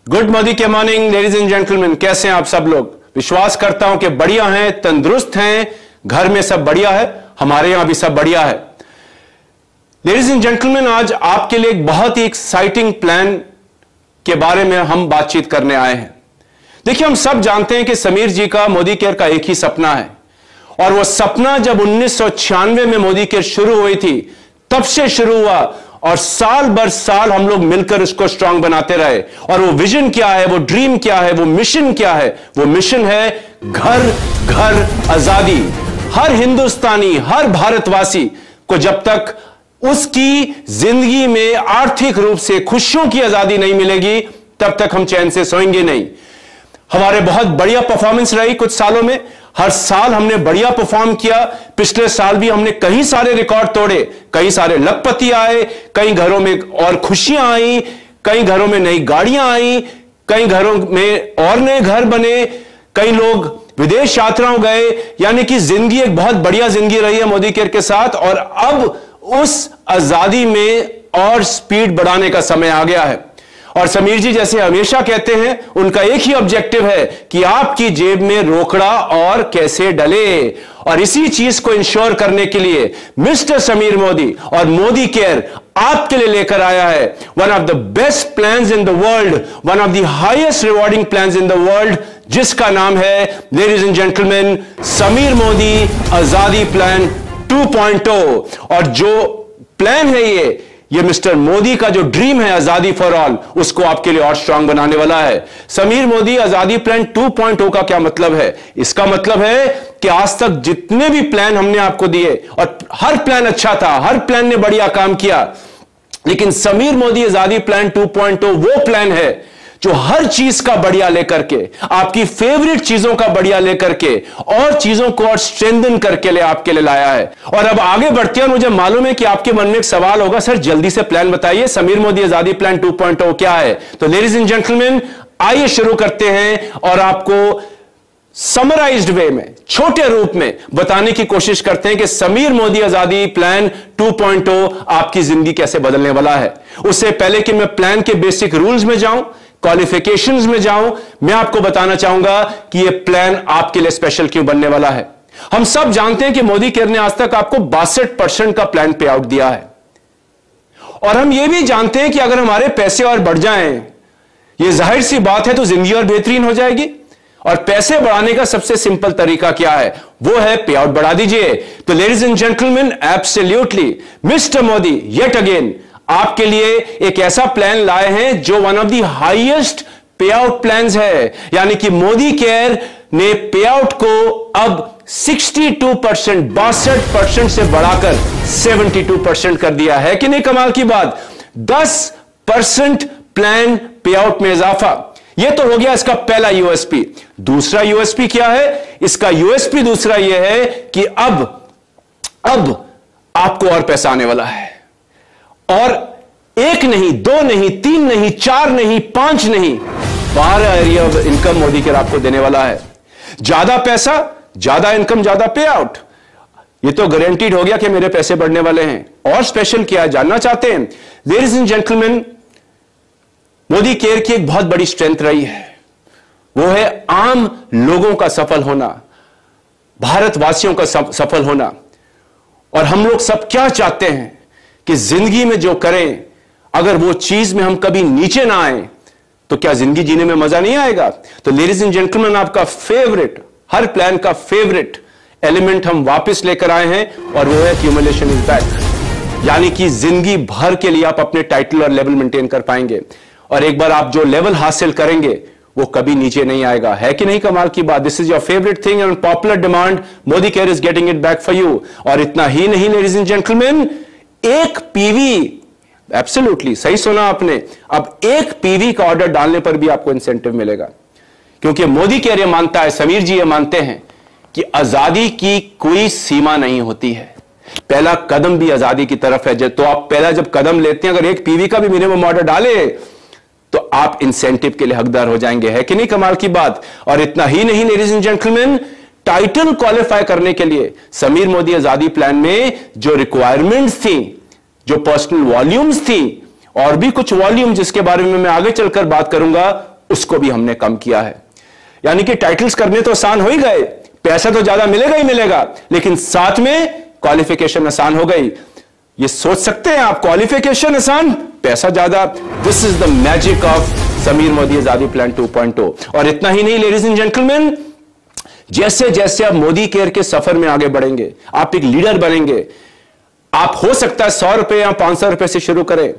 Good Modi के morning ladies and gentleman, कैसे हैं आप सब लोग। विश्वास करता हूं कि बढ़िया हैं, तंदुरुस्त हैं, घर में सब बढ़िया है, हमारे यहां भी सब बढ़िया है। लेडीज एंड जेंटलमैन, आज आपके लिए एक बहुत ही एक्साइटिंग प्लान के बारे में हम बातचीत करने आए हैं। देखिए, हम सब जानते हैं कि समीर जी का मोदी केयर का एक ही सपना है, और वह सपना जब 1996 में मोदी केयर शुरू हुई थी तब से शुरू हुआ, और साल बर साल हम लोग मिलकर उसको स्ट्रांग बनाते रहे। और वो विजन क्या है, वो ड्रीम क्या है, वो मिशन क्या है? वो मिशन है घर घर आजादी। हर हिंदुस्तानी, हर भारतवासी को जब तक उसकी जिंदगी में आर्थिक रूप से खुशियों की आजादी नहीं मिलेगी तब तक हम चैन से सोएंगे नहीं। हमारे बहुत बढ़िया परफॉर्मेंस रही कुछ सालों में, हर साल हमने बढ़िया परफॉर्म किया। पिछले साल भी हमने कई सारे रिकॉर्ड तोड़े, कई सारे लखपति आए, कई घरों में और खुशियां आई, कई घरों में नई गाड़ियां आई, कई घरों में और नए घर बने, कई लोग विदेश यात्राओं गए। यानी कि जिंदगी एक बहुत बढ़िया जिंदगी रही है मोदी केयर के साथ, और अब उस आजादी में और स्पीड बढ़ाने का समय आ गया है। और समीर जी जैसे हमेशा कहते हैं, उनका एक ही ऑब्जेक्टिव है कि आपकी जेब में रोकड़ा और कैसे डले। और इसी चीज को इंश्योर करने के लिए मिस्टर समीर मोदी और मोदी केयर आपके लिए लेकर आया है one of the best plans in the world, one of the highest rewarding plans in the world, जिसका नाम है ladies and gentleman Sameer Modi Azadi plan 2.0। और जो प्लान है ये मिस्टर मोदी का जो ड्रीम है आजादी फॉर ऑल, उसको आपके लिए और स्ट्रांग बनाने वाला है। समीर मोदी आजादी प्लान 2.0 का क्या मतलब है? इसका मतलब है कि आज तक जितने भी प्लान हमने आपको दिए, और हर प्लान अच्छा था, हर प्लान ने बढ़िया काम किया, लेकिन समीर मोदी आजादी प्लान 2.0 वो प्लान है जो हर चीज का बढ़िया लेकर के, आपकी फेवरेट चीजों का बढ़िया लेकर के, और चीजों को और स्ट्रेंथन करके आपके लिए लाया है। और अब आगे बढ़ते हैं, मुझे मालूम है कि आपके मन में एक सवाल होगा, सर जल्दी से प्लान बताइए, समीर मोदी आजादी प्लान 2.0 क्या है? तो लेडीज एंड जेंटलमैन, आइए शुरू करते हैं और आपको समराइज्ड वे में, छोटे रूप में बताने की कोशिश करते हैं कि समीर मोदी आजादी प्लान 2.0 आपकी जिंदगी कैसे बदलने वाला है। उससे पहले कि मैं प्लान के बेसिक रूल्स में जाऊं, क्वालिफिकेशंस में जाऊं, मैं आपको बताना चाहूंगा कि यह प्लान आपके लिए स्पेशल क्यों बनने वाला है। हम सब जानते हैं कि मोदी केयर ने आज तक आपको 62% का प्लान पे आउट दिया है, और हम यह भी जानते हैं कि अगर हमारे पैसे और बढ़ जाएं, यह जाहिर सी बात है, तो जिंदगी और बेहतरीन हो जाएगी। और पैसे बढ़ाने का सबसे सिंपल तरीका क्या है? वो है पे आउट बढ़ा दीजिए। तो ladies and gentleman, absolutely mister Modi yet again आपके लिए एक ऐसा प्लान लाए हैं जो वन ऑफ द हाईएस्ट पे आउट प्लान है। यानी कि मोदी केयर ने पे आउट को अब 62%, 62% से बढ़ाकर 72% कर दिया है कि नहीं? कमाल की बात, 10% प्लान पे आउट में इजाफा। यह तो हो गया इसका पहला यूएसपी। दूसरा यूएसपी क्या है? इसका यूएसपी दूसरा यह है कि अब आपको और पैसा आने वाला है, और एक नहीं, दो नहीं, तीन नहीं, चार नहीं, 5 नहीं, 12 area of income Modi care आपको देने वाला है। ज्यादा पैसा, ज्यादा इनकम, ज्यादा पे आउट, ये तो गारंटीड हो गया कि मेरे पैसे बढ़ने वाले हैं। और स्पेशल क्या है जानना चाहते हैं? Ladies and gentleman, Modi care की एक बहुत बड़ी स्ट्रेंथ रही है, वो है आम लोगों का सफल होना, भारतवासियों का सफल होना। और हम लोग सब क्या चाहते हैं कि जिंदगी में जो करें, अगर वो चीज में हम कभी नीचे ना आए तो क्या जिंदगी जीने में मजा नहीं आएगा? तो लेडीज एंड जेंटलमैन, आपका फेवरेट, हर प्लान का फेवरेट एलिमेंट हम वापस लेकर आए हैं, और वो है एक्यूमुलेशन इज बैक। यानी कि जिंदगी भर के लिए आप अपने टाइटल और लेवल मेंटेन कर पाएंगे, और एक बार आप जो लेवल हासिल करेंगे वो कभी नीचे नहीं आएगा। है कि नहीं कमाल की बात? This is your favourite thing and popular demand, Modi care is getting it back for you. और इतना ही नहीं लेडीज एंड जेंटलमैन, एक पीवी, एब्सोल्युटली सही सुना आपने, अब एक पीवी का ऑर्डर डालने पर भी आपको इंसेंटिव मिलेगा, क्योंकि मोदी केयर ये मानता है, समीर जी ये मानते हैं कि आजादी की कोई सीमा नहीं होती है। पहला कदम भी आजादी की तरफ है। तो आप पहला जब कदम लेते हैं, अगर एक पीवी का भी मिनिमम ऑर्डर डाले तो आप इंसेंटिव के लिए हकदार हो जाएंगे। है कि नहीं कमाल की बात? और इतना ही नहीं ladies and gentleman, title qualify करने के लिए समीर मोदी आजादी प्लान में जो रिक्वायरमेंट्स थी, जो पर्सनल वॉल्यूम्स थी, और भी कुछ वॉल्यूम जिसके बारे में मैं आगे चलकर बात करूंगा, उसको भी हमने कम किया है। यानी कि टाइटल्स करने तो आसान हो ही गए, पैसा तो ज्यादा मिलेगा ही मिलेगा, लेकिन साथ में क्वालिफिकेशन आसान हो गई। ये सोच सकते हैं आप, क्वालिफिकेशन आसान, पैसा ज्यादा। This is the magic of Sameer Modi Azadi plan 2.0। और इतना ही नहीं लेडीज एंड जेंटलमैन, जैसे जैसे आप मोदी केयर के सफर में आगे बढ़ेंगे, आप एक लीडर बनेंगे। आप हो सकता है 100 रुपए या 500 रुपए से शुरू करें,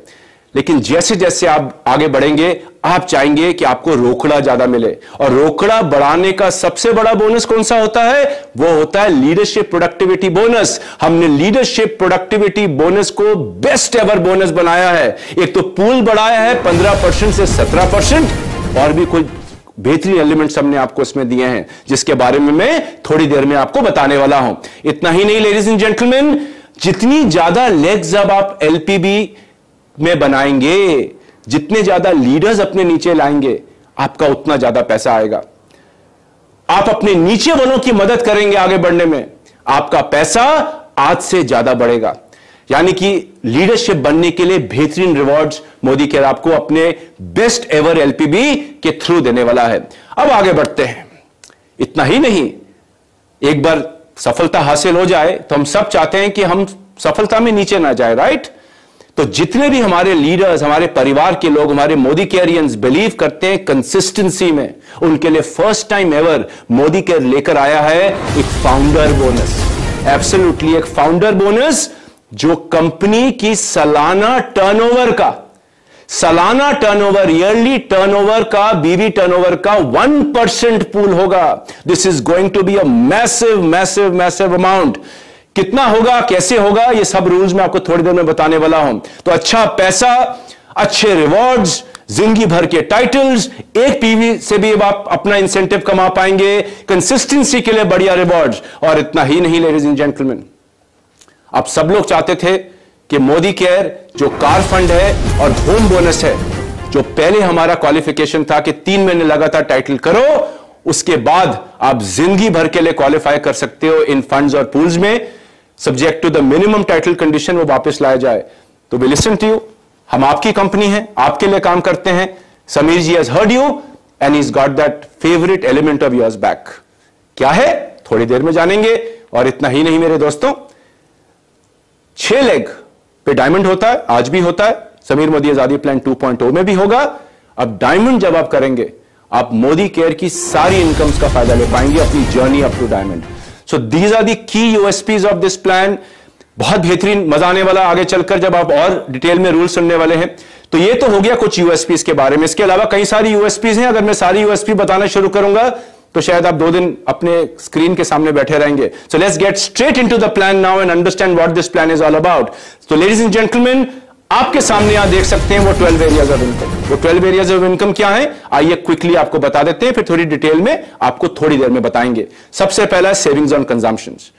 लेकिन जैसे जैसे आप आगे बढ़ेंगे, आप चाहेंगे कि आपको रोकड़ा ज्यादा मिले। और रोकड़ा बढ़ाने का सबसे बड़ा बोनस कौन सा होता है? वो होता है लीडरशिप प्रोडक्टिविटी बोनस। हमने लीडरशिप प्रोडक्टिविटी बोनस को बेस्ट एवर बोनस बनाया है। एक तो पूल बढ़ाया है 15% से 17%, और भी कुछ बेहतरीन एलिमेंट्स हमने आपको इसमें दिए हैं, जिसके बारे में मैं थोड़ी देर में आपको बताने वाला हूं। इतना ही नहीं लेडीज एंड जेंटलमैन, जितनी ज्यादा लेग्स अब आप एलपीबी में बनाएंगे, जितने ज्यादा लीडर्स अपने नीचे लाएंगे, आपका उतना ज्यादा पैसा आएगा। आप अपने नीचे वालों की मदद करेंगे आगे बढ़ने में, आपका पैसा आज से ज्यादा बढ़ेगा। यानी कि लीडरशिप बनने के लिए बेहतरीन रिवॉर्ड्स मोदी केयर आपको अपने बेस्ट एवर एलपीबी के थ्रू देने वाला है। अब आगे बढ़ते हैं। इतना ही नहीं, एक बार सफलता हासिल हो जाए तो हम सब चाहते हैं कि हम सफलता में नीचे ना जाए, राइट? तो जितने भी हमारे लीडर्स, हमारे परिवार के लोग, हमारे मोदी केयरियंस बिलीव करते हैं कंसिस्टेंसी में, उनके लिए first time ever Modi care लेकर आया है एक फाउंडर बोनस। एब्सोल्युटली एक फाउंडर बोनस, जो कंपनी की सालाना टर्नओवर का, सालाना टर्नओवर, ईयरली टर्नओवर का, बीवी टर्नओवर का 1% पूल होगा। This is going to be a massive massive massive amount. कितना होगा, कैसे होगा, ये सब रूल्स मैं आपको थोड़ी देर में बताने वाला हूं। तो अच्छा पैसा, अच्छे रिवॉर्ड्स, जिंदगी भर के टाइटल्स, एक पीवी से भी आप अपना इंसेंटिव कमा पाएंगे, कंसिस्टेंसी के लिए बढ़िया रिवॉर्ड्स। और इतना ही नहीं लेडीज एंड जेंटलमैन, आप सब लोग चाहते थे कि मोदी केयर जो कार फंड है और होम बोनस है, जो पहले हमारा क्वालिफिकेशन था कि 3 महीने लगातार टाइटल करो, उसके बाद आप जिंदगी भर के लिए क्वालिफाई कर सकते हो इन फंड्स और पूल्स में, subject to the minimum title condition वो वापस लाया जाए। तो वी लिसन टू यू, हम आपकी कंपनी है, आपके लिए काम करते हैं। Sameer ji has heard you and he has got that favourite element of yours back. क्या है, थोड़ी देर में जानेंगे। और इतना ही नहीं मेरे दोस्तों, 6 लेग पे डायमंड होता है, आज भी होता है, समीर मोदी आजादी प्लान 2.0 में भी होगा। अब डायमंड जब आप करेंगे, आप मोदी केयर की सारी इनकम्स का फायदा ले पाएंगे अपनी journey up to diamond. So these are the key USPs of this plan. बहुत बेहतरीन, मजा आने वाला आगे चलकर जब आप और डिटेल में रूल सुनने वाले हैं। तो ये तो हो गया कुछ यूएसपीज के बारे में। इसके अलावा कई सारी यूएसपीज हैं। अगर मैं सारी यूएसपी बताना शुरू करूंगा तो शायद आप 2 दिन अपने स्क्रीन के सामने बैठे रहेंगे। So let's get straight into the plan now and understand what this plan is all about. तो लेडीज एंड जेंटलमैन, आपके सामने यहां देख सकते हैं वो 12 एरियाज ऑफ इनकम। वो 12 एरियाज ऑफ इनकम क्या है, आइए क्विकली आपको बता देते हैं, फिर थोड़ी डिटेल में आपको थोड़ी देर में बताएंगे। सबसे पहला है सेविंग्स ऑन कंजम्पशंस,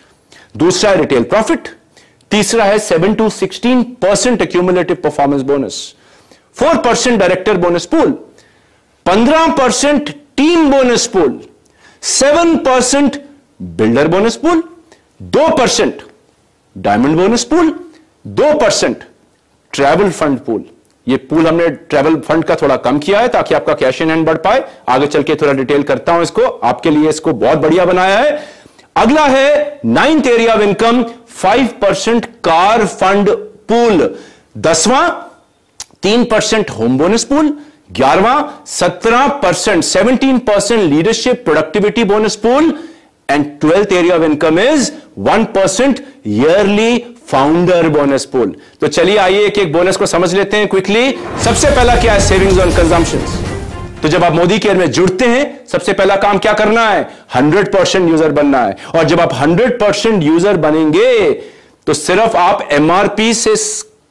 दूसरा है रिटेल प्रॉफिट, तीसरा है 7 to 16% accumulative performance bonus, 4% director bonus pool, 15% team bonus pool, 7% builder bonus pool, 2% diamond bonus pool, 2% travel fund pool. ये पूल हमने ट्रैवल फंड का थोड़ा कम किया है ताकि आपका कैश इन हैंड बढ़ पाए। आगे चल के थोड़ा डिटेल करता हूं इसको, आपके लिए इसको बहुत बढ़िया बनाया है। अगला है 9th area of income, 5% car fund pool, 10वां 3% होम बोनस पूल, 11वां 17%, 17% leadership productivity bonus pool, and 12th area of income is 1% yearly founder bonus pool. तो चलिए आइए एक एक बोनस को समझ लेते हैं क्विकली। सबसे पहला क्या है, सेविंग्स ऑन कंजम्पशंस। तो जब आप मोदी केयर में जुड़ते हैं, सबसे पहला काम क्या करना है, 100% यूजर बनना है। और जब आप 100% यूजर बनेंगे तो सिर्फ आप एमआरपी से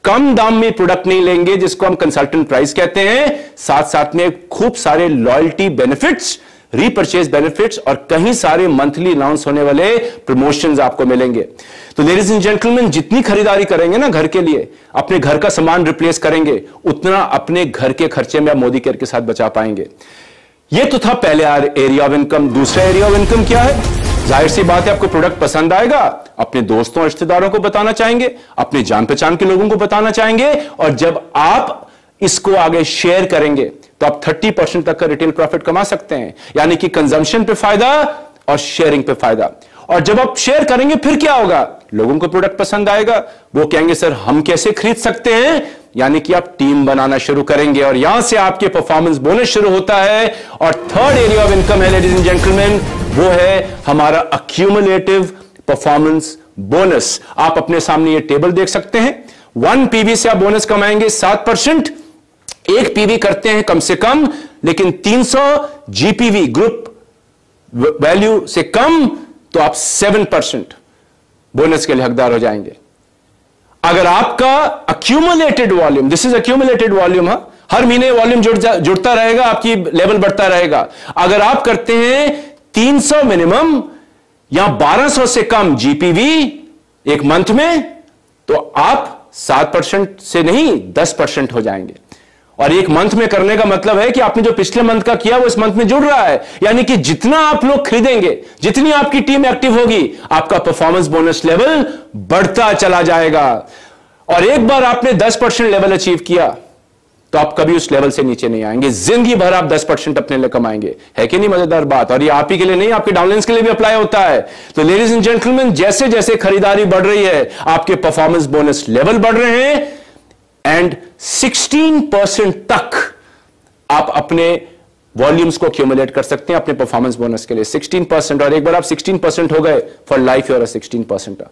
कम दाम में प्रोडक्ट नहीं लेंगे, जिसको हम कंसल्टेंट प्राइस कहते हैं, साथ साथ में खूब सारे लॉयल्टी बेनिफिट्स, रीपर्चेज बेनिफिट्स और कहीं सारे मंथली अनाउंस होने वाले प्रमोशंस आपको मिलेंगे। तो लेडीज एंड जेंटलमैन, जितनी खरीदारी करेंगे ना घर के लिए, अपने घर का सामान रिप्लेस करेंगे, उतना अपने घर के खर्चे में आप मोदी केयर के साथ बचा पाएंगे। ये तो था पहले एरिया ऑफ इनकम। दूसरा एरिया ऑफ इनकम क्या है, जाहिर सी बात है आपको प्रोडक्ट पसंद आएगा, अपने दोस्तों रिश्तेदारों को बताना चाहेंगे, अपने जान पहचान के लोगों को बताना चाहेंगे, और जब आप इसको आगे शेयर करेंगे तो आप 30% तक का रिटेल प्रॉफिट कमा सकते हैं। यानी कि कंजम्पशन पे फायदा और शेयरिंग पे फायदा। और जब आप शेयर करेंगे फिर क्या होगा, लोगों को प्रोडक्ट पसंद आएगा, वो कहेंगे सर हम कैसे खरीद सकते हैं, यानी कि आप टीम बनाना शुरू करेंगे और यहां से आपके परफॉर्मेंस बोनस शुरू होता है। और थर्ड एरिया ऑफ इनकम है लेडीज एंड जेंटलमैन, वो है हमारा अक्यूमुलेटिव परफॉर्मेंस बोनस। आप अपने सामने ये टेबल देख सकते हैं। 1 पीवी से आप बोनस कमाएंगे 7%, 1 पीवी करते हैं कम से कम, लेकिन 300 जीपीवी ग्रुप वैल्यू से कम तो आप 7% बोनस के लिए हकदार हो जाएंगे। अगर आपका accumulated volume, this is accumulated volume, हर महीने वॉल्यूम जुड़ता रहेगा, आपकी लेवल बढ़ता रहेगा। अगर आप करते हैं 300 मिनिमम या 1200 से कम जीपीवी एक मंथ में, तो आप 7% से नहीं 10% हो जाएंगे। और एक मंथ में करने का मतलब है कि आपने जो पिछले मंथ का किया वो इस मंथ में जुड़ रहा है। यानी कि जितना आप लोग खरीदेंगे, जितनी आपकी टीम एक्टिव होगी, आपका परफॉर्मेंस बोनस लेवल बढ़ता चला जाएगा। और एक बार आपने 10% लेवल अचीव किया तो आप कभी उस लेवल से नीचे नहीं आएंगे, जिंदगी भर आप 10% अपने लिए कमाएंगे। है कि नहीं मजेदार बात? और ये आप ही के लिए नहीं, आपके डाउनलाइंस के लिए भी अप्लाई होता है। तो लेडीज एंड जेंटलमैन, जैसे जैसे खरीदारी बढ़ रही है, आपके परफॉर्मेंस बोनस लेवल बढ़ रहे हैं एंड 16% तक आप अपने वॉल्यूम्स को एक्यूमुलेट कर सकते हैं अपने परफॉर्मेंस बोनस के लिए। 16%, और एक बार आप 16% हो गए, फॉर लाइफ यू आर 16%।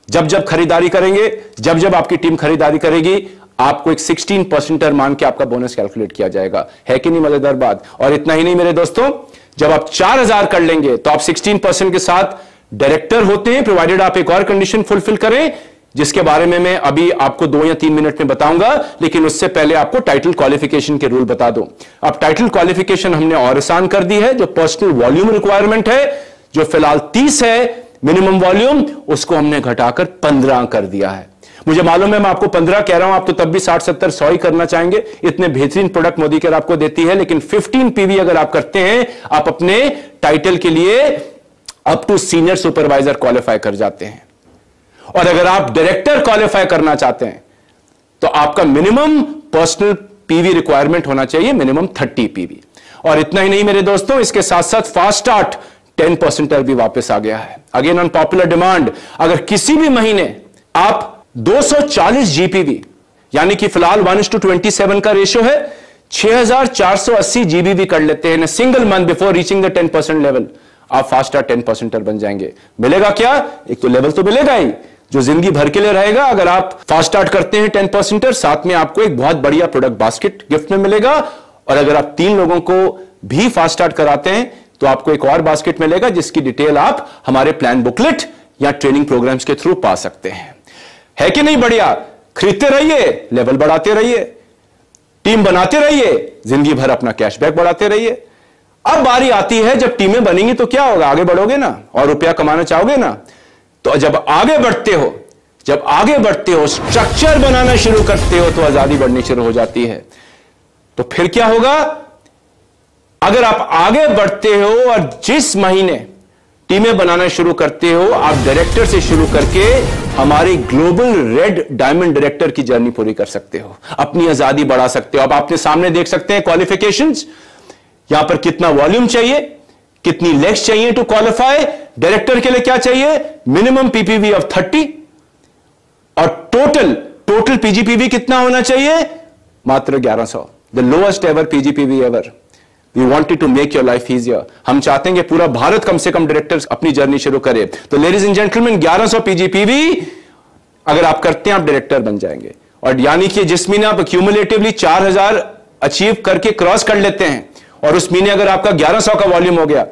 जब जब खरीदारी करेंगे, जब जब आपकी टीम खरीदारी करेगी, आपको एक 16% मान के आपका बोनस कैलकुलेट किया जाएगा। है कि नहीं मजेदार बात? और इतना ही नहीं मेरे दोस्तों, जब आप 4000 कर लेंगे तो आप 16% के साथ डायरेक्टर होते हैं, प्रोवाइडेड आप एक और कंडीशन फुलफिल करें, जिसके बारे में मैं अभी आपको 2 या 3 मिनट में बताऊंगा। लेकिन उससे पहले आपको टाइटल क्वालिफिकेशन के रूल बता दूं। अब टाइटल क्वालिफिकेशन हमने और आसान कर दी है। जो पर्सनल वॉल्यूम रिक्वायरमेंट है, जो फिलहाल 30 है मिनिमम वॉल्यूम, उसको हमने घटाकर 15 कर दिया है। मुझे मालूम है मैं आपको 15 कह रहा हूं, आप तो तब भी 60, 70, 100 ही करना चाहेंगे। इतने बेहतरीन प्रोडक्ट मोदी केयर आपको देती है। लेकिन 15 पीवी अगर आप करते हैं, आप अपने टाइटल के लिए up to senior supervisor qualify कर जाते हैं। और अगर आप डायरेक्टर क्वालिफाई करना चाहते हैं तो आपका मिनिमम पर्सनल पीवी रिक्वायरमेंट होना चाहिए मिनिमम 30 पीवी। और इतना ही नहीं मेरे दोस्तों, इसके साथ साथ फास्ट स्टार्ट 10% भी वापस आ गया है। अगेन ऑन पॉपुलर डिमांड, अगर किसी भी महीने आप 240 जीपीवी, यानी कि फिलहाल 1:27 का रेशियो है, 6480 जीबीवी कर लेते हैं single month before reaching the 10% level, आप फास्ट स्टार्ट 10% बन जाएंगे। मिलेगा क्या? एक तो लेवल तो मिलेगा ही, जो जिंदगी भर के लिए रहेगा। अगर आप फास्ट स्टार्ट करते हैं 10%, साथ में आपको एक बहुत बढ़िया प्रोडक्ट बास्केट गिफ्ट में मिलेगा। और अगर आप 3 लोगों को भी फास्ट स्टार्ट कराते हैं तो आपको एक और बास्केट मिलेगा, जिसकी डिटेल आप हमारे प्लान बुकलेट या ट्रेनिंग प्रोग्राम्स के थ्रू पा सकते हैं। है कि नहीं बढ़िया? खरीदते रहिए, लेवल बढ़ाते रहिए, टीम बनाते रहिए, जिंदगी भर अपना कैशबैक बढ़ाते रहिए। अब बारी आती है जब टीमें बनेंगी तो क्या होगा? आगे बढ़ोगे ना, और रुपया कमाना चाहोगे ना। तो जब आगे बढ़ते हो, स्ट्रक्चर बनाना शुरू करते हो, तो आजादी बढ़नी शुरू हो जाती है। तो फिर क्या होगा? अगर आप आगे बढ़ते हो और जिस महीने टीमें बनाना शुरू करते हो, आप डायरेक्टर से शुरू करके हमारी ग्लोबल रेड डायमंड डायरेक्टर की जर्नी पूरी कर सकते हो, अपनी आजादी बढ़ा सकते हो। अब आपने सामने देख सकते हैं क्वालिफिकेशंस, यहां पर कितना वॉल्यूम चाहिए, कितनी लेग्स चाहिए टू क्वालिफाई। डायरेक्टर के लिए क्या चाहिए? मिनिमम पीपीवी ऑफ 30, और टोटल पीजीपीवी कितना होना चाहिए? मात्र 1100, the lowest ever PGPV ever. We wanted to make your life easier. हम चाहते हैं कि पूरा भारत कम से कम डायरेक्टर्स अपनी जर्नी शुरू करे। तो लेडीज एंड जेंटलमैन, 1100 पीजीपीवी अगर आप करते हैं, आप डायरेक्टर बन जाएंगे। और यानी कि जिस महीने आप क्यूमुलेटिवली 4000 अचीव करके क्रॉस कर लेते हैं, और उस महीने अगर आपका 1100 का वॉल्यूम हो गया,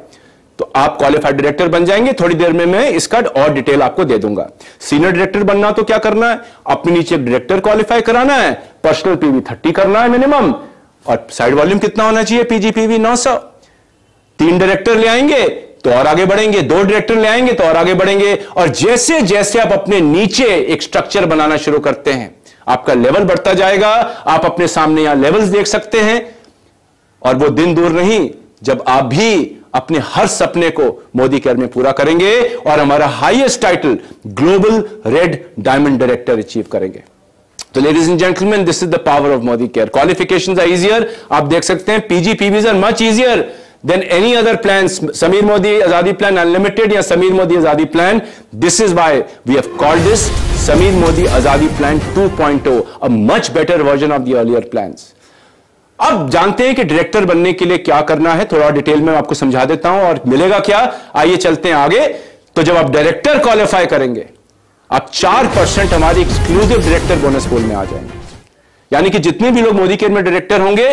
तो आप क्वालिफाइड डायरेक्टर बन जाएंगे। थोड़ी देर में मैं इसका और डिटेल आपको दे दूंगा। सीनियर डायरेक्टर बनना तो क्या करना है? अपने नीचे डायरेक्टर क्वालिफाई कराना है, पर्सनल पीवी 30 करना है मिनिमम, और साइड वॉल्यूम कितना होना चाहिए? पीजीपीवी 900। 3 डायरेक्टर ले आएंगे तो और आगे बढ़ेंगे, 2 डायरेक्टर ले आएंगे तो और आगे बढ़ेंगे। और जैसे जैसे आप अपने नीचे एक स्ट्रक्चर बनाना शुरू करते हैं, आपका लेवल बढ़ता जाएगा। आप अपने सामने यहां लेवल्स देख सकते हैं, और वो दिन दूर नहीं जब आप भी अपने हर सपने को मोदी केयर में पूरा करेंगे और हमारा highest title global red diamond director achieve करेंगे। तो ladies and gentleman, this is the power of Modi care. Qualifications are easier. आप देख सकते हैं PG PVs are much easier than any other plan. Sameer Modi Azadi plan unlimited या Sameer Modi Azadi plan. This is why we have called this Sameer Modi Azadi plan 2.0, a much better version of the earlier plans. अब जानते हैं कि director बनने के लिए क्या करना है. थोड़ा डिटेल में आपको समझा देता हूं और मिलेगा क्या. आइए चलते हैं आगे. तो जब आप डायरेक्टर क्वालिफाई करेंगे, आप 4% हमारी एक्सक्लूसिव डायरेक्टर बोनस पूल में आ जाएंगे. यानी कि जितने भी लोग मोदी केयर में डायरेक्टर होंगे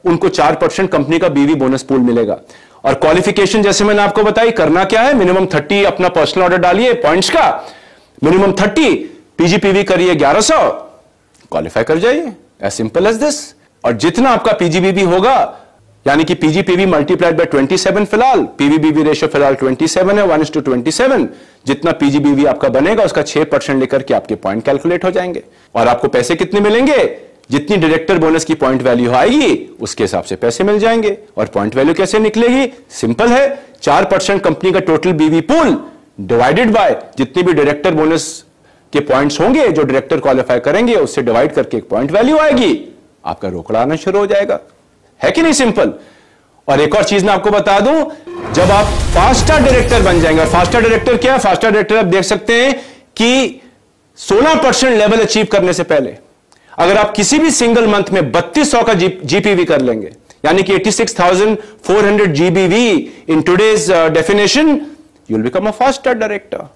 उनको 4% कंपनी का बीवी बोनस पूल मिलेगा. और क्वालिफिकेशन जैसे मैंने आपको बताई, करना क्या है, मिनिमम 30 अपना पर्सनल ऑर्डर डालिए पॉइंट्स का, मिनिमम 30 पीजीपीवी करिए 1100, क्वालिफाई कर जाइए. As simple as this. और जितना आपका पीजीबीवी होगा, यानी कि पीजीपीवी मल्टीप्लाइड बाय 27, फिलहाल पीवीबीवी रेशियो फिलहाल 27 है, 1:27. जितना पीजीबीवी आपका बनेगा उसका 6% लेकर के आपके पॉइंट कैलकुलेट हो जाएंगे. और आपको पैसे कितने मिलेंगे, जितनी डायरेक्टर बोनस की पॉइंट वैल्यू आएगी उसके हिसाब से पैसे मिल जाएंगे. और पॉइंट वैल्यू कैसे निकलेगी, सिंपल है. 4% कंपनी का टोटल बीवी पूल डिवाइडेड बाय जितनी भी डायरेक्टर बोनस के पॉइंट्स होंगे जो डायरेक्टर क्वालिफाई करेंगे, उससे डिवाइड करके एक पॉइंट वैल्यू आएगी. आपका रोकड़ा आना शुरू हो जाएगा. है कि नहीं सिंपल. और एक और चीज मैं आपको बता दूं, जब आप फास्टर डायरेक्टर बन जाएंगे, और फास्टर डायरेक्टर क्या है, फास्टर डायरेक्टर आप देख सकते हैं कि 16% लेवल अचीव करने से पहले अगर आप किसी भी सिंगल मंथ में 3200 का जीपीवी कर लेंगे, यानी कि 86,400 GBV in today's definition, you will become a faster director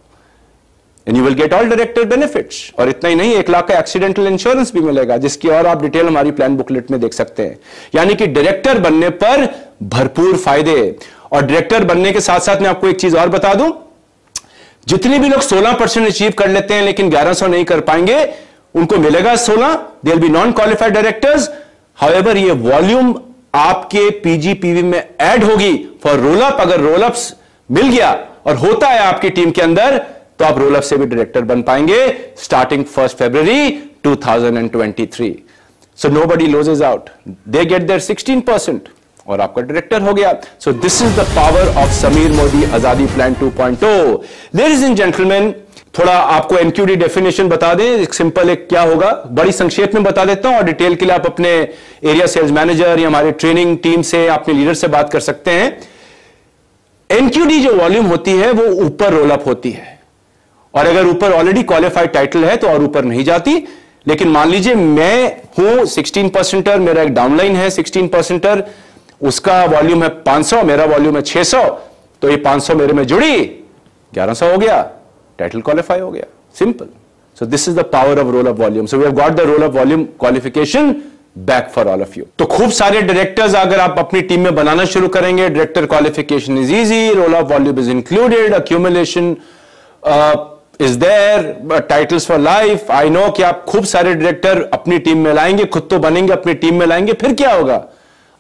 and you will get all director benefits. और इतना ही नहीं, 1 लाख का एक्सीडेंटल इंश्योरेंस भी मिलेगा, जिसकी और आप डिटेल हमारी प्लान बुकलेट में देख सकते हैं. यानी कि डायरेक्टर बनने पर भरपूर फायदे. और डायरेक्टर बनने के साथ साथ मैं आपको एक चीज और बता दूं, जितने भी लोग 16% अचीव कर लेते हैं लेकिन 1100 नहीं कर पाएंगे, उनको मिलेगा 16. They will be non qualified directors. However ये वॉल्यूम आपके पीजीपीवी में ऐड होगी फॉर रोल अप. अगर रोल अप्स मिल गया और होता है आपकी टीम के अंदर, तो आप रोल अप से भी डायरेक्टर बन पाएंगे स्टार्टिंग 1 फरवरी 2023. So nobody loses out, they get their 16% और आपका डायरेक्टर हो गया. So this is the power of Sameer Modi Azadi plan 2.0. Ladies and gentleman, थोड़ा आपको एनक्यूडी डेफिनेशन बता दें. एक सिंपल एक क्या होगा, बड़ी संक्षेप में बता देता हूं, और डिटेल के लिए आप अपने एरिया सेल्स मैनेजर या हमारे ट्रेनिंग टीम से, अपने लीडर से बात कर सकते हैं. एनक्यूडी जो वॉल्यूम होती है वो ऊपर रोल अप होती है, और अगर ऊपर ऑलरेडी क्वालिफाइड टाइटल है तो और ऊपर नहीं जाती. लेकिन मान लीजिए मैं हूं 16%, मेरा एक डाउनलाइन है 16%, उसका वॉल्यूम है 500, मेरा वॉल्यूम है 600, तो ये 500 मेरे में जुड़ी 1100 हो गया, टाइटल क्वालिफाई हो गया. Simple. So this is the power of roll up volume. So we have got the roll up volume qualification back for all of you. तो खूब सारे डायरेक्टर्स अगर आप अपनी टीम में बनाना शुरू करेंगे, director qualification is easy, roll up volume is included, accumulation is there, titles for life. I know कि आप खूब सारे डायरेक्टर अपनी टीम में लाएंगे, खुद तो बनेंगे, अपनी टीम में लाएंगे, फिर क्या होगा,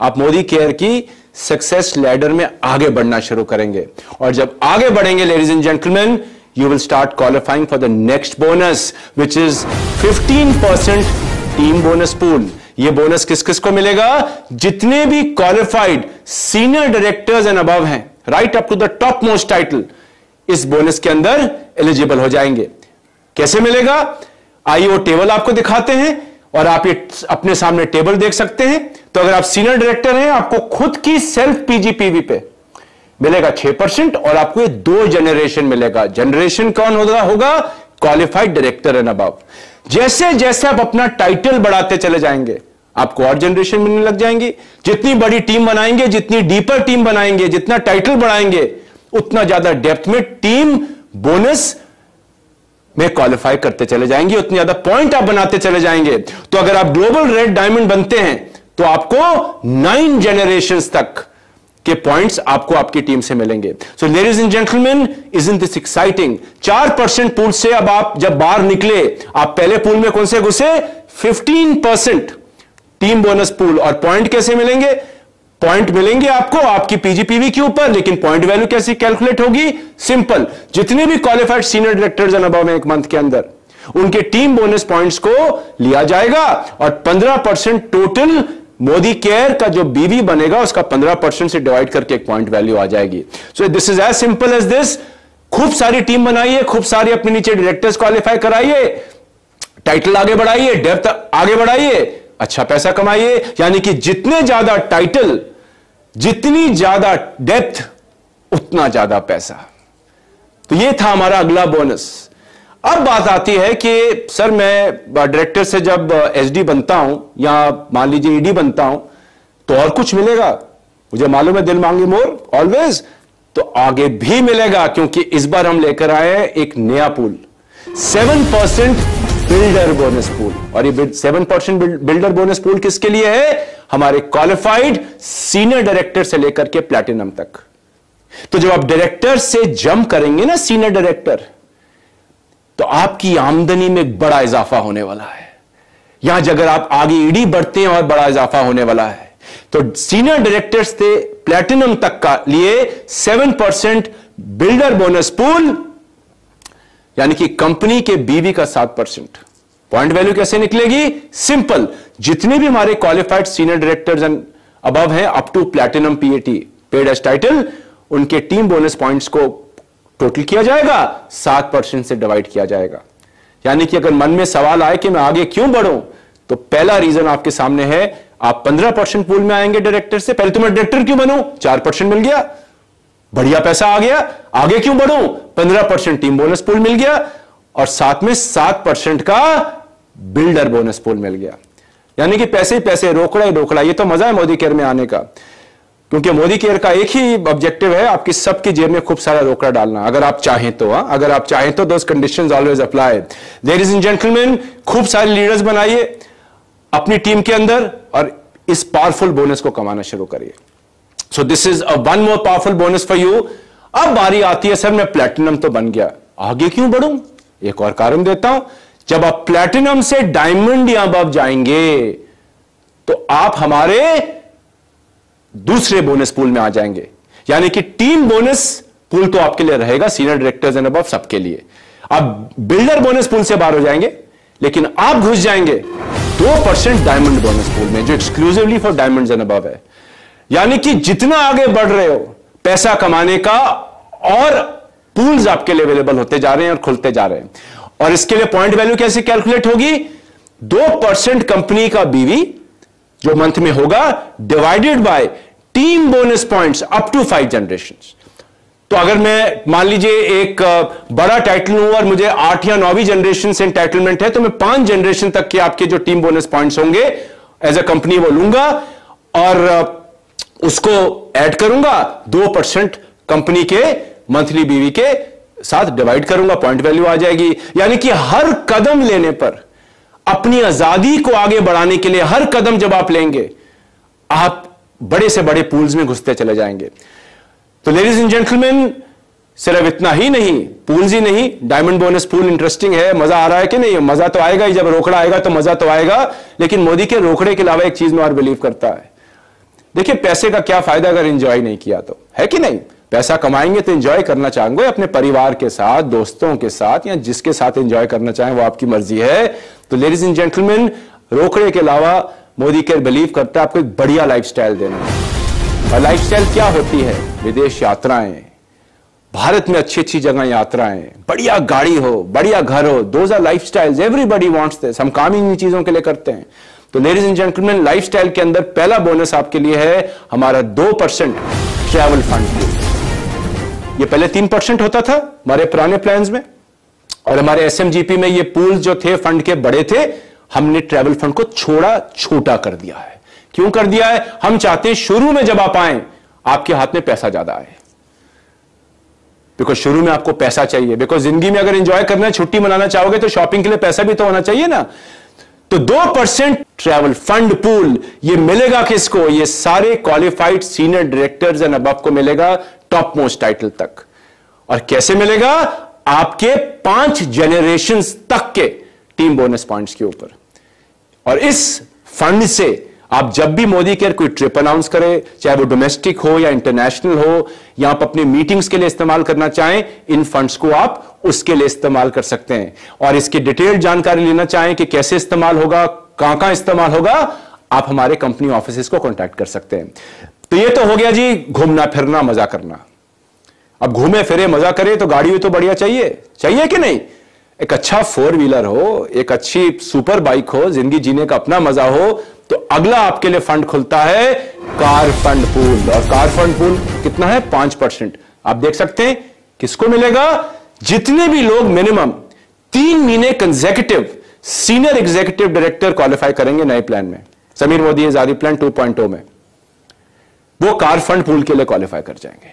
आप मोदी केयर की सक्सेस लैडर में आगे बढ़ना शुरू करेंगे. और जब आगे बढ़ेंगे ladies and gentleman, you will start qualifying for the next bonus, which is 15% team bonus pool. ये बोनस किस किस को मिलेगा, जितने भी qualified senior directors and above हैं, right up to the top most title, इस बोनस के अंदर एलिजिबल हो जाएंगे. कैसे मिलेगा, आइए वो टेबल आपको दिखाते हैं, और आप ये अपने सामने टेबल देख सकते हैं. तो अगर आप सीनियर डायरेक्टर हैं, आपको खुद की सेल्फ पीजीपीवी पे मिलेगा 6%, और आपको 2 जनरेशन मिलेगा. जनरेशन कौन होगा, क्वालिफाइड डायरेक्टर एंड अबव. जैसे जैसे आप अपना टाइटल बढ़ाते चले जाएंगे, आपको और जनरेशन मिलने लग जाएंगी. जितनी बड़ी टीम बनाएंगे, जितनी डीपर टीम बनाएंगे, जितना टाइटल बढ़ाएंगे, उतना ज्यादा डेप्थ में टीम बोनस में क्वालिफाई करते चले जाएंगे, उतनी ज्यादा पॉइंट आप बनाते चले जाएंगे. तो अगर आप ग्लोबल रेड डायमंड बनते हैं, तो आपको 9 जनरेशंस तक के पॉइंट्स आपको आपकी टीम से मिलेंगे. सो ladies and gentleman, isn't this exciting. 4% pool से अब आप जब बाहर निकले, आप पहले पूल में कौन से घुसे, 15% टीम बोनस पूल. और पॉइंट कैसे मिलेंगे, पॉइंट मिलेंगे आपको आपकी पीजीपीवी के ऊपर. लेकिन पॉइंट वैल्यू कैसे कैलकुलेट होगी, सिंपल. जितने भी qualified senior directors and above एक मंथ के अंदर, उनके टीम बोनस पॉइंट्स को लिया जाएगा, और 15% टोटल मोदी केयर का जो बीवी बनेगा उसका 15% से डिवाइड करके एक पॉइंट वैल्यू आ जाएगी. So this is as simple as this. खूब सारी टीम बनाइए, खूब सारी अपने नीचे डायरेक्टर्स क्वालिफाई कराइए, टाइटल आगे बढ़ाइए, डेप्थ आगे बढ़ाइए, अच्छा पैसा कमाइए। यानी कि जितने ज्यादा टाइटल, जितनी ज्यादा डेप्थ, उतना ज्यादा पैसा। तो ये था हमारा अगला बोनस। अब बात आती है कि सर मैं डायरेक्टर से जब एसडी बनता हूं या मान लीजिए ईडी बनता हूं तो और कुछ मिलेगा? मुझे मालूम है दिल मांगे मोर ऑलवेज, तो आगे भी मिलेगा, क्योंकि इस बार हम लेकर आए हैं एक नया पूल, 7% बिल्डर बोनस पूल। और ये 7% बिल्डर बोनस पूल किसके लिए है? हमारे क्वालिफाइड सीनियर डायरेक्टर से लेकर के प्लैटिनम तक। तो जब आप डायरेक्टर से जंप करेंगे ना, सीनियर डायरेक्टर, तो आपकी आमदनी में एक बड़ा इजाफा होने वाला है। यहां अगर आप आगे ईडी बढ़ते हैं और बड़ा इजाफा होने वाला है। तो सीनियर डायरेक्टर से प्लैटिनम तक का लिए 7% बिल्डर बोनस पूल, यानी कि कंपनी के बीवी का 7%। पॉइंट वैल्यू कैसे निकलेगी? सिंपल, जितने भी हमारे qualified senior directors and above हैं up to platinum PAT paid as title, उनके टीम बोनस पॉइंट्स को टोटल किया जाएगा, 7% से डिवाइड किया जाएगा। यानी कि अगर मन में सवाल आए कि मैं आगे क्यों बढ़ूं, तो पहला रीजन आपके सामने है, आप 15% पूल में आएंगे डायरेक्टर से। पहले तो मैं डायरेक्टर क्यों बनूं? 4% मिल गया, बढ़िया पैसा आ गया। आगे क्यों बढ़ूं? 15% टीम बोनस पूल मिल गया और साथ में 7% का बिल्डर बोनस पूल मिल गया। यानी कि पैसे ही पैसे, रोकड़ा ही रोकड़ा। ये तो मजा है मोदी केयर में आने का, क्योंकि मोदी केयर का एक ही ऑब्जेक्टिव है, आपकी सबकी जेब में खूब सारा रोकड़ा डालना, अगर आप चाहें तो। अगर आप चाहें तो those conditions always apply. Ladies and gentleman, खूब सारे लीडर्स बनाइए अपनी टीम के अंदर और इस पावरफुल बोनस को कमाना शुरू करिए। सो this is a one more powerful bonus for you. अब बारी आती है, सर मैं प्लैटिनम तो बन गया, आगे क्यों बढ़ूं? एक और कारण देता हूं, जब आप प्लैटिनम से डायमंड या अबव जाएंगे तो आप हमारे दूसरे बोनस पूल में आ जाएंगे। यानी कि टीम बोनस पूल तो आपके लिए रहेगा, सीनियर डायरेक्टर्स एंड अबव सबके लिए। आप बिल्डर बोनस पूल से बाहर हो जाएंगे, लेकिन आप घुस जाएंगे 2% डायमंड बोनस पूल में, जो exclusively for diamonds and above है। यानी कि जितना आगे बढ़ रहे हो पैसा कमाने का, और पूल्स आपके लिए अवेलेबल होते जा रहे हैं और खुलते जा रहे हैं। और इसके लिए पॉइंट वैल्यू कैसे कैलकुलेट होगी? 2% कंपनी का बीवी जो मंथ में होगा, divided by team bonus points up to 5 generations. तो अगर मैं मान लीजिए एक बड़ा टाइटल हूं और मुझे 8 या 9वीं जनरेशन से एंटाइटलमेंट है, तो मैं 5 जनरेशन तक के आपके जो टीम बोनस पॉइंट्स होंगे एज अ कंपनी वो लूंगा और उसको ऐड करूंगा, 2% कंपनी के मंथली बीवी के साथ डिवाइड करूंगा, पॉइंट वैल्यू आ जाएगी। यानी कि हर कदम लेने पर, अपनी आजादी को आगे बढ़ाने के लिए हर कदम जब आप लेंगे, आप बड़े से बड़े पूल्स में घुसते चले जाएंगे। तो लेडीज एंड जेंटलमैन, सिर्फ इतना ही नहीं, पूल्स ही नहीं, डायमंड बोनस पूल इंटरेस्टिंग है। मजा आ रहा है कि नहीं? मजा तो आएगा ही, जब रोकड़ा आएगा तो मजा तो आएगा। लेकिन मोदी के रोकड़े के अलावा एक चीज में और बिलीव करता है। देखिए, पैसे का क्या फायदा अगर एंजॉय नहीं किया तो, है कि नहीं? पैसा कमाएंगे तो एंजॉय करना चाहेंगे अपने परिवार के साथ, दोस्तों के साथ, या जिसके साथ एंजॉय करना चाहें वो आपकी मर्जी है। तो लेडीज एंड जेंटलमैन, रोकड़े के अलावा मोदी केयर बिलीव करता है आपको एक बढ़िया लाइफस्टाइल देना। और लाइफस्टाइल क्या होती है? विदेश यात्राएं, भारत में अच्छी अच्छी जगह यात्राएं, बढ़िया गाड़ी हो, बढ़िया घर हो, those are lifestyles, everybody wants this. हम काम ही इन चीजों के लिए करते हैं। तो लेडीज एंड जेंटलमैन, लाइफस्टाइल के अंदर पहला बोनस आपके लिए है हमारा 2% ट्रैवल फंड। ये पहले 3% होता था हमारे पुराने प्लान्स में, और हमारे एसएमजीपी में ये पूल जो थे फंड के बड़े थे, हमने ट्रैवल फंड को छोटा कर दिया है। क्यों कर दिया है? हम चाहते हैं शुरू में जब आप आए आपके हाथ में पैसा ज्यादा आए, बिकॉज शुरू में आपको पैसा चाहिए। बिकॉज जिंदगी में अगर एंजॉय करना है, छुट्टी मनाना चाहोगे तो शॉपिंग के लिए पैसा भी तो होना चाहिए ना। तो 2% ट्रैवल फंड पूल ये मिलेगा किसको? ये सारे qualified senior directors and above को मिलेगा, टॉप मोस्ट टाइटल तक। और कैसे मिलेगा? आपके 5 जनरेशंस तक के टीम बोनस पॉइंट्स के ऊपर। और इस फंड से आप जब भी मोदी केयर कोई ट्रिप अनाउंस करें, चाहे वो डोमेस्टिक हो या इंटरनेशनल हो, या आप अपने मीटिंग्स के लिए इस्तेमाल करना चाहें, इन फंड्स को आप उसके लिए इस्तेमाल कर सकते हैं। और इसकी डिटेल्ड जानकारी लेना चाहें कि कैसे इस्तेमाल होगा, कहां इस्तेमाल होगा, आप हमारे कंपनी ऑफिस को कॉन्टैक्ट कर सकते हैं। तो ये तो हो गया जी घूमना फिरना, मजा करना। अब घूमे फिरे मजा करें तो गाड़ी भी तो बढ़िया चाहिए कि नहीं? एक अच्छा 4 व्हीलर हो, एक अच्छी सुपर बाइक हो, जिंदगी जीने का अपना मजा हो, तो अगला आपके लिए फंड खुलता है कार फंड पूल। और कार फंड पूल कितना है? 5%। आप देख सकते हैं किसको मिलेगा? जितने भी लोग मिनिमम 3 महीने consecutive senior executive director qualify करेंगे नए प्लान में, समीर मोदी आजादी प्लान 2.0 में, वो कार फंड पूल के लिए क्वालिफाई कर जाएंगे।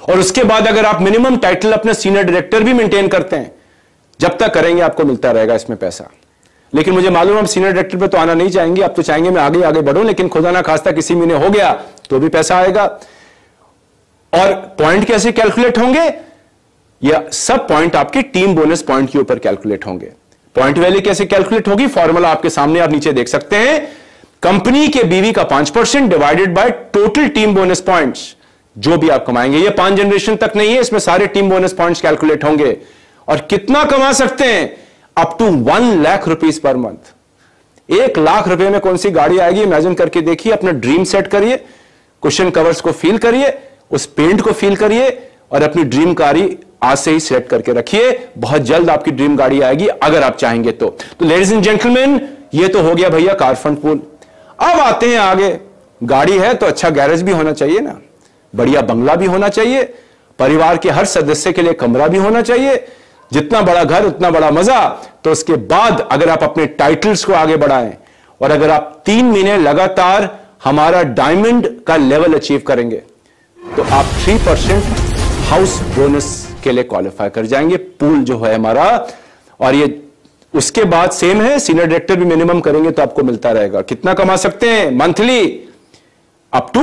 और उसके बाद अगर आप मिनिमम टाइटल अपने सीनियर डायरेक्टर भी मेंटेन करते हैं, जब तक करेंगे आपको मिलता रहेगा इसमें पैसा। लेकिन मुझे मालूम है आप सीनियर डायरेक्टर पे तो आना नहीं चाहेंगे, आप तो चाहेंगे मैं आगे आगे बढ़ूं, लेकिन खुदा ना खास्ता किसी महीने हो गया तो भी पैसा आएगा। और पॉइंट कैसे कैलकुलेट होंगे? यह सब पॉइंट आपके टीम बोनस पॉइंट के ऊपर कैलकुलेट होंगे। पॉइंट वैल्यू कैसे कैलकुलेट होगी? फॉर्मूला आपके सामने, आप नीचे देख सकते हैं। कंपनी के बीवी का 5% divided by total team bonus points, जो भी आप कमाएंगे। ये 5 जनरेशन तक नहीं है, इसमें सारे टीम बोनस पॉइंट्स कैलकुलेट होंगे। और कितना कमा सकते हैं? Up to 1 lakh rupees per month. 1 lakh रुपए में कौन सी गाड़ी आएगी? इमेजिन करके देखिए, अपना ड्रीम सेट करिए, कुशन कवर्स को फील करिए, उस पेंट को फील करिए और अपनी ड्रीम गाड़ी आज से ही सेट करके रखिए। बहुत जल्द आपकी ड्रीम गाड़ी आएगी अगर आप चाहेंगे तो। लेडीज एंड जेंटलमैन, ये तो हो गया भैया कार फंड पूल। अब आते हैं आगे। गाड़ी है तो अच्छा गैरेज भी होना चाहिए ना, बढ़िया बंगला भी होना चाहिए, परिवार के हर सदस्य के लिए कमरा भी होना चाहिए। जितना बड़ा घर उतना बड़ा मजा। तो उसके बाद अगर आप अपने टाइटल्स को आगे बढ़ाएं और अगर आप 3 महीने लगातार हमारा डायमंड का लेवल अचीव करेंगे तो आप 3% हाउस बोनस के लिए क्वालिफाई कर जाएंगे। पूल जो है हमारा, और ये उसके बाद सेम है, सीनियर डायरेक्टर भी मिनिमम करेंगे तो आपको मिलता रहेगा। कितना कमा सकते हैं मंथली? अप टू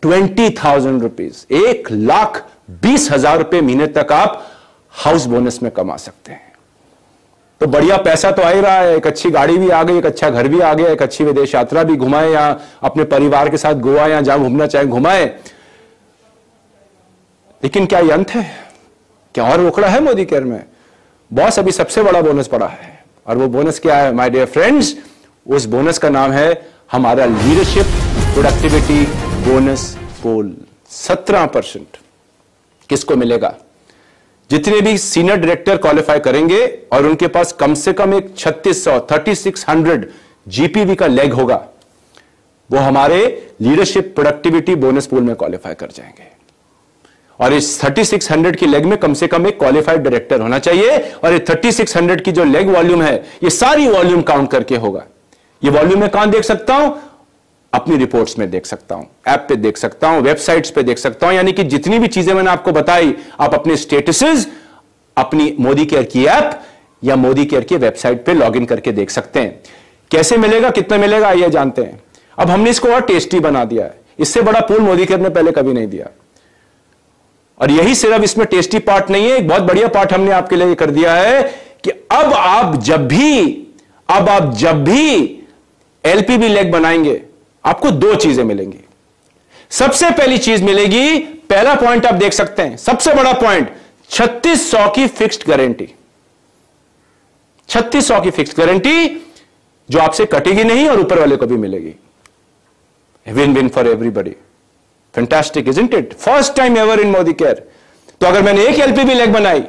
1,20,000 रुपीज, 1,20,000 रुपए महीने तक आप हाउस बोनस में कमा सकते हैं। तो बढ़िया पैसा तो आ ही रहा है, एक अच्छी गाड़ी भी आ गई, एक अच्छा घर भी आ गया, एक अच्छी विदेश यात्रा भी घुमाए, या अपने परिवार के साथ गोवा या जहां घूमना चाहे घुमाए। लेकिन क्या ये अंत है? क्या और रोकड़ा है मोदी केयर में? बॉस, अभी सबसे बड़ा बोनस पड़ा है। और वो बोनस क्या है माय डियर फ्रेंड्स? उस बोनस का नाम है हमारा लीडरशिप प्रोडक्टिविटी बोनस पूल। 17% किसको मिलेगा? जितने भी सीनियर डायरेक्टर क्वालिफाई करेंगे और उनके पास कम से कम एक 3600 जीपीवी का लेग होगा, वो हमारे लीडरशिप प्रोडक्टिविटी बोनस पूल में क्वालिफाई कर जाएंगे। और इस 3600 की लेग में कम से कम एक क्वालिफाइड डायरेक्टर होना चाहिए। और ये 3600 की जो लेग वॉल्यूम है, ये सारी वॉल्यूम काउंट करके होगा। ये वॉल्यूम मैं कहां देख सकता हूं? अपनी रिपोर्ट्स में देख सकता हूं, ऐप पे देख सकता हूं, वेबसाइट्स पे देख सकता हूं। यानी कि जितनी भी चीजें मैंने आपको बताई, आप अपने स्टेटसेस अपनी मोदी केयर की ऐप या मोदी केयर की वेबसाइट पे लॉगिन करके देख सकते हैं। कैसे मिलेगा, कितना मिलेगा, आइए जानते हैं। अब हमने इसको और टेस्टी बना दिया है। इससे बड़ा पूल मोदी केयर ने पहले कभी नहीं दिया। और यही सिर्फ इसमें टेस्टी पार्ट नहीं है, एक बहुत बढ़िया पार्ट हमने आपके लिए कर दिया है कि अब आप जब भी एलपीबी लेग बनाएंगे, आपको 2 चीजें मिलेंगी। सबसे पहली चीज मिलेगी, पहला पॉइंट आप देख सकते हैं, सबसे बड़ा पॉइंट, 3600 की फिक्स्ड गारंटी। 3600 की फिक्स्ड गारंटी जो आपसे कटेगी नहीं और ऊपर वाले को भी मिलेगी। Win win for everybody. Fantastic isn't it? First time ever in Modi care. तो अगर मैंने एक एलपीबी लेग बनाई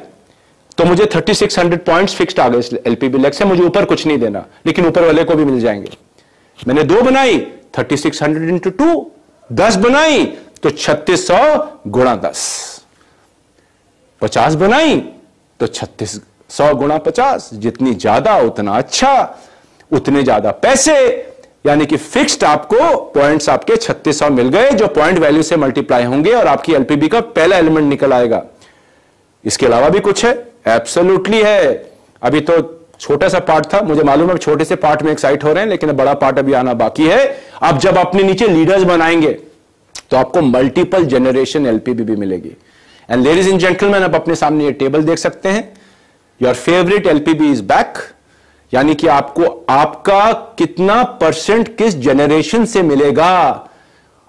तो मुझे 3600 पॉइंट्स फिक्स्ड आ गए इस एलपीबी लेग से, मुझे ऊपर कुछ नहीं देना, लेकिन ऊपर वाले को भी मिल जाएंगे। मैंने 2 बनाई, 3600 इंटू 2, 10 बनाई तो 3600 गुणा 10, 50 बनाई तो 3600 गुणा 50, जितनी ज्यादा उतना अच्छा, उतने ज्यादा पैसे। यानी कि फिक्स्ड आपको पॉइंट्स आपके 3600 मिल गए, जो पॉइंट वैल्यू से मल्टीप्लाई होंगे और आपकी एलपीबी का पहला एलिमेंट निकल आएगा। इसके अलावा भी कुछ है? एब्सोल्युटली है। अभी तो छोटा सा पार्ट था, मुझे मालूम है छोटे से पार्ट में एक्साइट हो रहे हैं, लेकिन बड़ा पार्ट अभी आना बाकी है। अब जब अपने नीचे लीडर्स बनाएंगे तो आपको मल्टीपल जनरेशन एलपीबी भी मिलेगी। एंड लेडीज एंड जेंटलमैन, आप अपने सामने ये टेबल देख सकते हैं। Your favourite LPB is back. यानी कि आपको आपका कितना परसेंट किस जनरेशन से मिलेगा,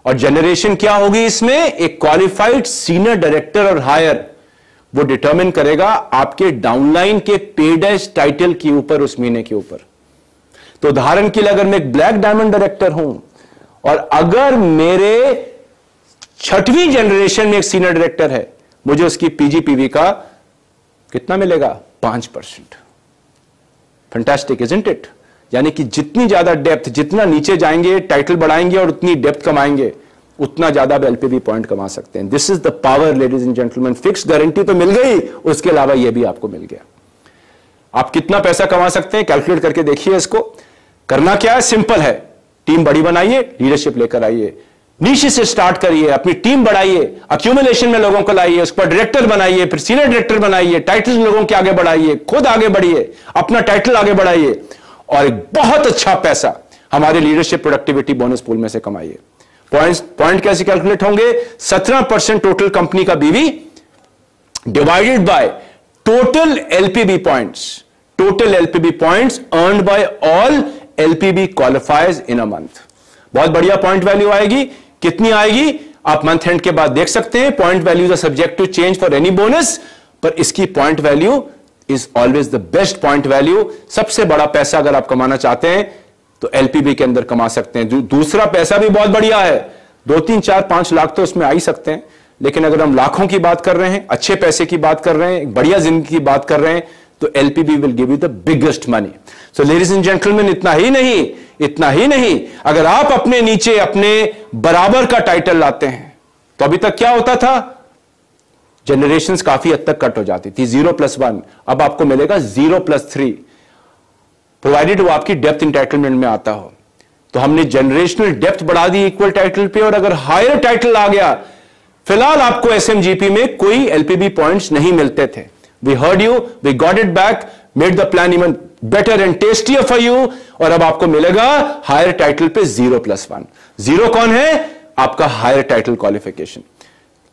और जनरेशन क्या होगी इसमें? एक क्वालिफाइड सीनियर डायरेक्टर और हायर, वो डिटरमिन करेगा आपके डाउनलाइन के पेड एज टाइटल के ऊपर, उस महीने के ऊपर। तो उदाहरण के लिए अगर मैं एक ब्लैक डायमंड डायरेक्टर हूं और अगर मेरे 6वीं जनरेशन में एक सीनियर डायरेक्टर है, मुझे उसकी पीजीपीवी का कितना मिलेगा? 5%। Fantastic isn't it? यानी कि जितनी ज्यादा डेप्थ, जितना नीचे जाएंगे, टाइटल बढ़ाएंगे और उतनी डेप्थ कमाएंगे, उतना ज्यादा आप एलपीबी पॉइंट कमा सकते हैं। This is the power ladies and gentleman. Fix guarantee तो मिल गई, उसके अलावा यह भी आपको मिल गया। आप कितना पैसा कमा सकते हैं कैलकुलेट करके देखिए। इसको करना क्या है? सिंपल है। टीम बड़ी बनाइए, लीडरशिप लेकर आइए, नीचे से स्टार्ट करिए, अपनी टीम बढ़ाइए, अक्यूमुलेशन में लोगों को लाइए, उस पर डायरेक्टर बनाइए, फिर सीनियर डायरेक्टर बनाइए, टाइटल लोगों के आगे बढ़ाइए, खुद आगे बढ़िए, अपना टाइटल आगे बढ़ाइए और एक बहुत अच्छा पैसा हमारे लीडरशिप प्रोडक्टिविटी बोनस पूल में से कमाइए। पॉइंट कैसे कैलकुलेट होंगे? 17% टोटल कंपनी का BV divided by total LPB points. Total LPB points earned by all LPB qualifiers in a month. बहुत बढ़िया पॉइंट वैल्यू आएगी। कितनी आएगी आप मंथ एंड के बाद देख सकते हैं। Point values are subject to change for any bonus, पर इसकी point value is always the best point value. सबसे बड़ा पैसा अगर आप कमाना चाहते हैं तो एलपीबी के अंदर कमा सकते हैं। दूसरा पैसा भी बहुत बढ़िया है, 2, 3, 4, 5 लाख तो उसमें आ ही सकते हैं, लेकिन अगर हम लाखों की बात कर रहे हैं, अच्छे पैसे की बात कर रहे हैं, बढ़िया जिंदगी की बात कर रहे हैं, तो LPB will give you the biggest money. So ladies and gentleman, इतना ही नहीं, अगर आप अपने नीचे अपने बराबर का टाइटल लाते हैं, तो अभी तक क्या होता था? जनरेशंस काफी हद तक कट हो जाती थी, 0+1, अब आपको मिलेगा 0+3, प्रोवाइडेड वो आपकी डेप्थ इंटाइटलमेंट में आता हो। तो हमने जनरेशनल डेप्थ बढ़ा दी इक्वल टाइटल पे, और अगर हायर टाइटल आ गया, फिलहाल आपको एसएमजीपी में कोई एलपीबी पॉइंट्स नहीं मिलते थे। We heard you, we got it back, made the plan even better and tastier for you, और अब आपको मिलेगा हायर टाइटल पे 0+1। 0 कौन है? आपका हायर टाइटल क्वालिफिकेशन।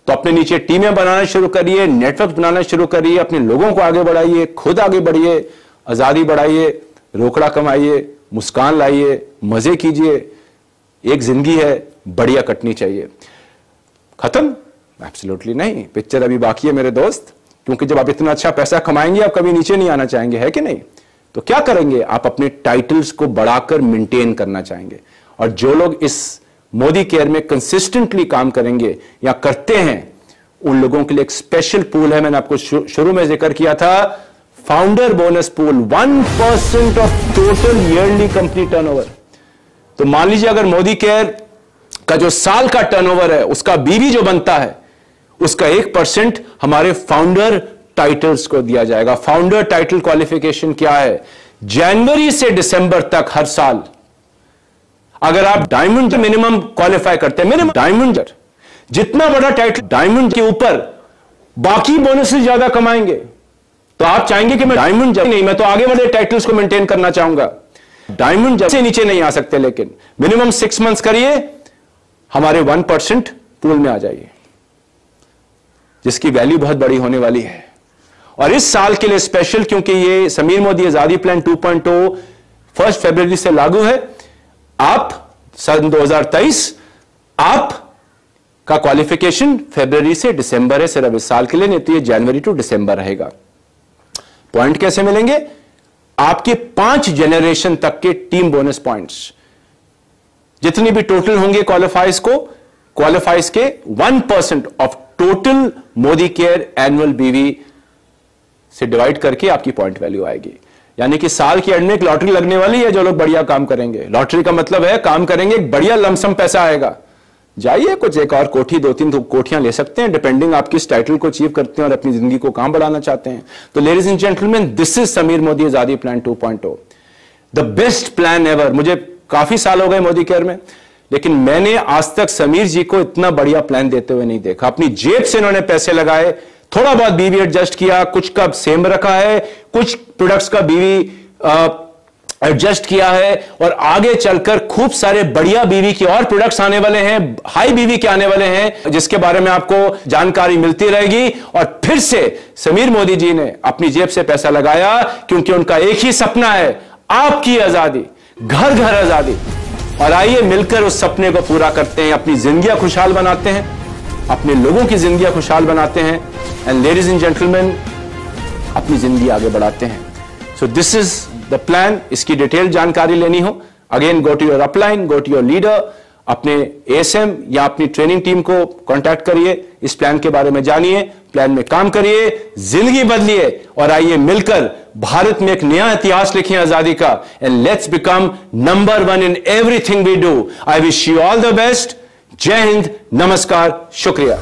तो अपने नीचे टीमें बनाना शुरू करिए, नेटवर्क बनाना शुरू करिए, अपने लोगों को आगे बढ़ाइए, खुद आगे बढ़िए, आजादी बढ़ाइए, रोकड़ा कमाइए, मुस्कान लाइए, मजे कीजिए। एक जिंदगी है, बढ़िया कटनी चाहिए। खत्म? एब्सोल्युटली नहीं, पिक्चर अभी बाकी है मेरे दोस्त, क्योंकि जब आप इतना अच्छा पैसा कमाएंगे आप कभी नीचे नहीं आना चाहेंगे, है कि नहीं? तो क्या करेंगे? आप अपने टाइटल्स को बढ़ाकर मेंटेन करना चाहेंगे। और जो लोग इस मोदी केयर में कंसिस्टेंटली काम करेंगे या करते हैं, उन लोगों के लिए एक स्पेशल पूल है। मैंने आपको शुरू में जिक्र किया था, founder bonus pool, 1% of total yearly company turnover. तो मान लीजिए अगर मोदी केयर का जो साल का टर्नओवर है, उसका बीवी जो बनता है, उसका 1% हमारे फाउंडर टाइटल्स को दिया जाएगा। फाउंडर टाइटल क्वालिफिकेशन क्या है? जनवरी से दिसंबर तक हर साल अगर आप डायमंड मिनिमम क्वालिफाई करते हैं, मिनिमम डायमंड, जितना बड़ा टाइटल डायमंड के ऊपर, बाकी बोनस से ज्यादा कमाएंगे। तो आप चाहेंगे कि मैं डायमंड नहीं, मैं तो आगे वाले टाइटल्स को मेंटेन करना चाहूंगा। डायमंड से नीचे नहीं आ सकते, लेकिन मिनिमम 6 मंथ्स करिए, हमारे 1% पूल में आ जाइए, जिसकी वैल्यू बहुत बड़ी होने वाली है। और इस साल के लिए स्पेशल, क्योंकि ये समीर मोदी आजादी प्लान 2.0 1 फरवरी से लागू है। आप सन 2023 आप का क्वालिफिकेशन फरवरी से दिसंबर है, सिर्फ इस साल के लिए, नहीं तो ये जनवरी टू दिसंबर रहेगा। पॉइंट कैसे मिलेंगे? आपके 5 जनरेशन तक के टीम बोनस पॉइंट्स, जितनी भी टोटल होंगे क्वालिफाइज के 1% of total Modi care annual बीवी से डिवाइड करके आपकी पॉइंट वैल्यू आएगी। यानी कि साल की एंड में एक लॉटरी लगने वाली है, जो लोग बढ़िया काम करेंगे। लॉटरी का मतलब है काम करेंगे, एक बढ़िया लमसम पैसा आएगा। जाइए, कुछ एक और कोठी, 2-3 कोठियां ले सकते हैं, डिपेंडिंग आप किस टाइटल को अचीव करते हैं और अपनी जिंदगी को काम बढ़ाना चाहते हैं। तो ladies and gentleman, this is Sameer Modi Azadi plan 2.0, the best plan ever. मुझे काफी साल हो गए मोदी केयर में, लेकिन मैंने आज तक समीर जी को इतना बढ़िया प्लान देते हुए नहीं देखा। अपनी जेब से इन्होंने पैसे लगाए, थोड़ा बहुत बीवी एडजस्ट किया, कुछ का सेम रखा है, कुछ प्रोडक्ट्स का बीवी एडजस्ट किया है, और आगे चलकर खूब सारे बढ़िया बीवी के और प्रोडक्ट्स आने वाले हैं, हाई बीवी के आने वाले हैं, जिसके बारे में आपको जानकारी मिलती रहेगी। और फिर से समीर मोदी जी ने अपनी जेब से पैसा लगाया, क्योंकि उनका एक ही सपना है, आपकी आजादी, घर घर आजादी। और आइए मिलकर उस सपने को पूरा करते हैं, अपनी जिंदगियां खुशहाल बनाते हैं, अपने लोगों की जिंदगियां खुशहाल बनाते हैं, एंड लेडीज एंड जेंटलमैन, अपनी जिंदगी आगे बढ़ाते हैं। So this is the plan. इसकी डिटेल जानकारी लेनी हो, again go to your upline, go to your leader, अपने एएसएम या अपनी ट्रेनिंग टीम को कांटेक्ट करिए, इस प्लान के बारे में जानिए, प्लान में काम करिए, जिंदगी बदलिए और आइए मिलकर भारत में एक नया इतिहास लिखें आजादी का। And let's become number 1 in everything we do. I wish you all the best. जय हिंद, नमस्कार, शुक्रिया।